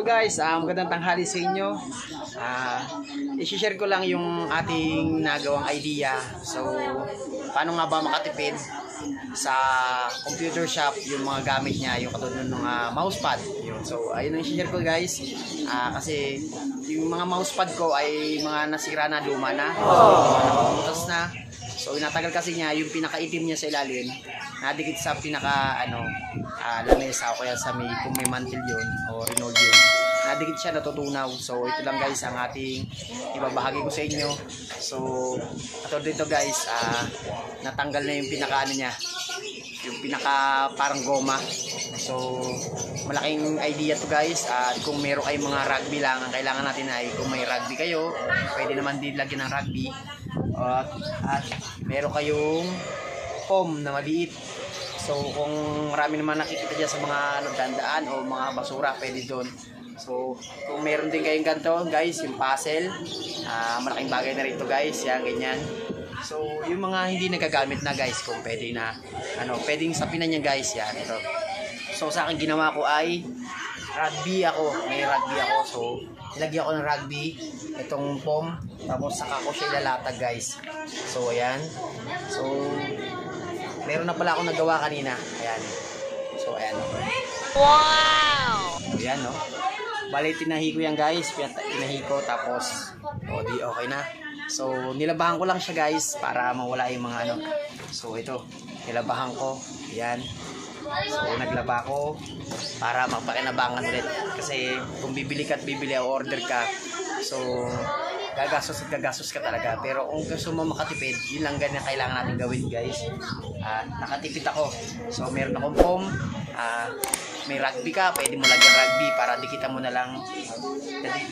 guys, magandang tanghali sa inyo. I-share ko lang yung ating nagawang idea. So, paano nga ba makatipid sa computer shop yung mga gamit niya, yung katulad ng mousepad. Yun. So, ayun ang i-share ko guys. Kasi yung mga mousepad ko ay mga nasira na, luma na. Butas na. So, inatagal kasi niya yung pinakaitim niya sa ilalim, nadikit sa pinaka lamesa o kaya sa may, kung may mantle yun o renold yun, nadikit siya, natutunaw. So, ito lang guys ang ating ibabahagi ko sa inyo. So, atol dito guys, natanggal na yung pinaka niya, yung pinaka parang goma. So, malaking idea to guys. Kung meron kayong mga rugby lang, ang kailangan natin ay kung may rugby kayo, pwede naman din lagyan ng rugby. At meron kayong foam na maliit. So kung marami naman nakikita dyan sa mga nagdandaan o mga basura, pwede doon. So kung meron din kayong ganito guys, yung puzzle, malaking bagay na rito guys. Yan, ganyan. So yung mga hindi nagagamit na guys, kung pwede na pwedeng sapinan niya guys. Yan, ito. So sa akin ginawa ko ay rugby ako. May rugby ako. So ilagyan ko ng rugby itong foam, tapos saka ko siya ilalatag guys. So ayan. So meron na pala akong nagawa kanina. Ayan. So ayan. Wow! So ayan, no. Bali tinahi ko yan guys. Tinahi ko tapos di okay na. So nilabahan ko lang siya guys para mawala yung mga So ito, nilabahan ko. Ayan. So naglaba ko para magpakinabangan ulit. Kasi kung bibili ka at bibili o order ka, so gagastos ka talaga. Pero kung gusto mo makatipid, yun lang ganyan kailangan natin gawin guys. Nakatipid ako. So meron akong foam, may rugby ka, pwede mo lagyan rugby para dikitan mo na lang,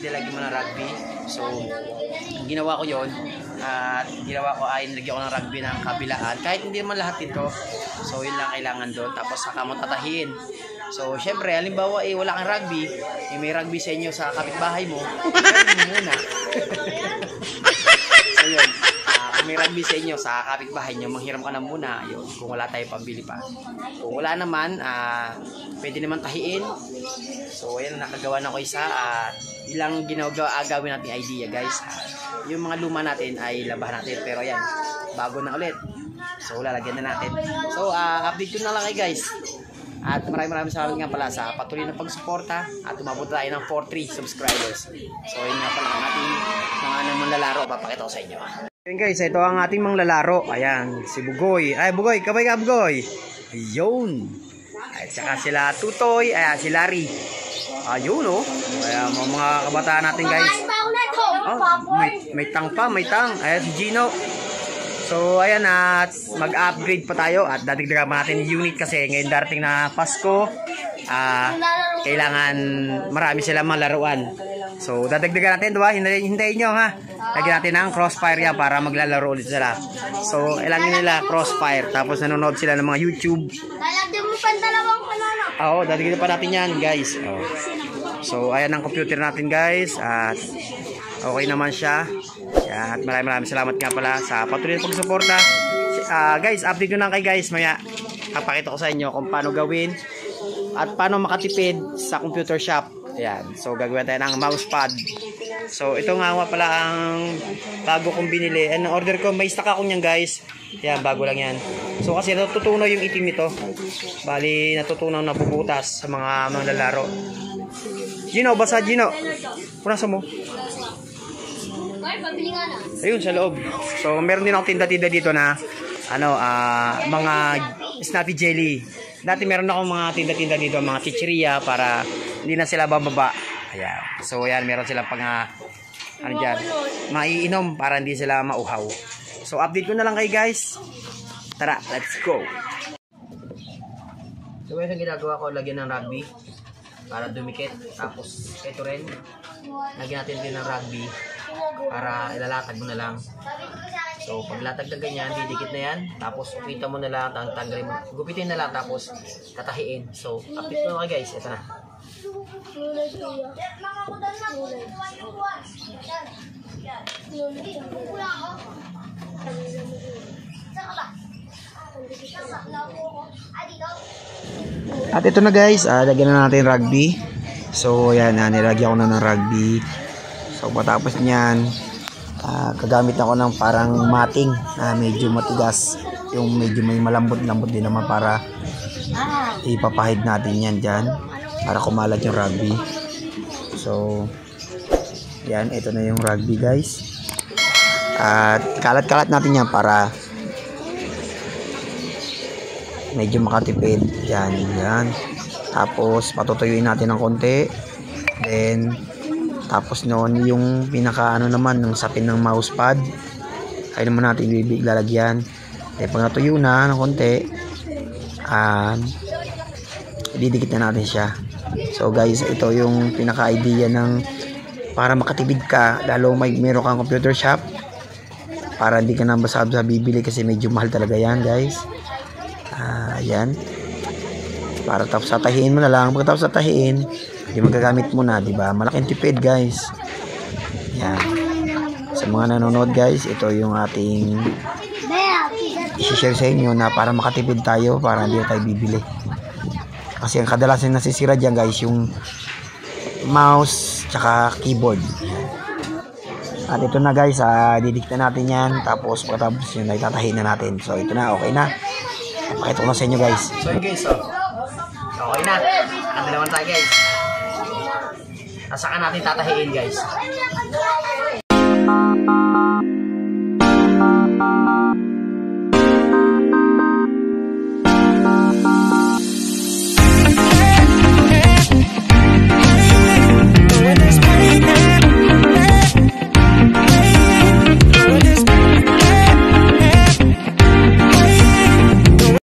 dilagyan mo ng rugby. So ginawa ko yon, ginawa ko ay nilagyan ko ng rugby ng kabilaan, kahit hindi naman lahat ito. So yun lang kailangan doon, tapos saka mo tatahiin. So syempre halimbawa wala kang rugby, may rugby sa inyo sa kapitbahay mo, gawin mo muna. So yun, kung may rugby sa inyo sa kapitbahay nyo, manghiram ka na muna yun, kung wala tayong pambili pa. Kung wala naman, pwede naman tahiin. So ayan, nakagawa na ko isa. Ilang gawin natin idea guys. Yung mga luma natin ay labahan natin, pero ayan, bago na ulit. So lalagyan na natin. So update ko na lang guys. At maraming salamat nga pala sa patuloy na pagsuporta at umabot tayo ng 43 subscribers. So yun nga pala ang ating mga manlalaro, papakita ko sa inyo. Ayun guys, ito ang ating mga lalaro. Ayan, si Bugoy. Ay Bugoy, kabay ka Bugoy. Ayun. At saka sila Tutoy, ayan si Larry. Ayun ayan mga kabataan natin guys. May tang pa, may tang. Ayan si Gino. So ayan, at mag-upgrade pa tayo at dadagdagan pa natin yung unit kasi ngayon darating na Pasko. Kailangan marami silang malaruan. So dadagdagan natin, diba? Hintayin nyo ha. Lagyan natin ng crossfire yan para maglalaro ulit sila. So ilangin nila crossfire, tapos nanonood sila ng mga YouTube. Lalagyan mo pa dalawang banana. Oo, dadagdagan pa natin yan guys. So ayan ang computer natin guys. At okay naman siya. At maraming salamat nga pala sa patuloy na pagsuporta. Guys, update ko na kay guys. Maya, papakita ko sa inyo kung paano gawin at paano makatipid sa computer shop. Ayan. So, gagawin tayo ng mousepad. So, ito nga pala ang bago kong binili. And order ko, may stock ako niyan guys. Ayan, bago lang yan. So, kasi natutunaw yung itim nito. Bali, natutunaw na bubutas sa mga lalaro. Gino, basa Gino. Punasan mo. Ayun sa loob. So meron din akong tinda-tinda dito na mga snappy jelly. Dati meron akong mga tinda-tinda dito, mga chicheria para hindi na sila bababa. Ayan. So ayan, meron silang diyan, maiinom para hindi sila mauhaw. So update ko na lang kayo guys. Tara, let's go. So yung ginagawa ko, lagyan ng rugby para dumikit. Tapos ito rin, lagyan natin din ng rugby para ilalatag mo na lang. So paglatag na ganyan, didikit na yan. Tapos upitan mo na lang, tanggalin mo, gupitin na lang, tapos tatahiin. So update ko na guys, ito na. At ito na guys, lagyan na natin rugby. So yan, nilagyan ko na ng rugby. So patapos niyan, kagamit ako ng parang mating na medyo matigas, yung medyo may malambot-lambot din naman para ipapahid natin yan dyan para kumalat yung rugby. So yan, ito na yung rugby guys. At kalat-kalat natin yan para medyo makatipid. Yan. Tapos patutuyuin natin ng konti. Then tapos noon yung pinaka naman ng sapin ng mousepad, kaya naman natin lalagyan. Then pag natuyo na ng konti, ididikit na natin siya. So guys, ito yung pinaka idea ng para makatipid ka, lalo meron kang computer shop, para hindi ka na basa-basa bibili kasi medyo mahal talaga yan guys. Yan, para tapos satahiin mo na lang. Pagkatapos satahiin, hindi magagamit mo na, diba? Malaking tipid guys. Yan, sa mga nanonood guys, ito yung ating i-share sa inyo na para makatipid tayo, para hindi tayo bibili. Kasi ang kadalasan nasisira dyan guys, yung mouse tsaka keyboard. At ito na guys, didikta natin yan. Tapos pagkatapos yun ay tatahin na natin. So ito na, okay na. Pakita ko na sa inyo guys. So yun guys, okay na. Nakadalawan tayo guys. At saka natin tatahiin guys.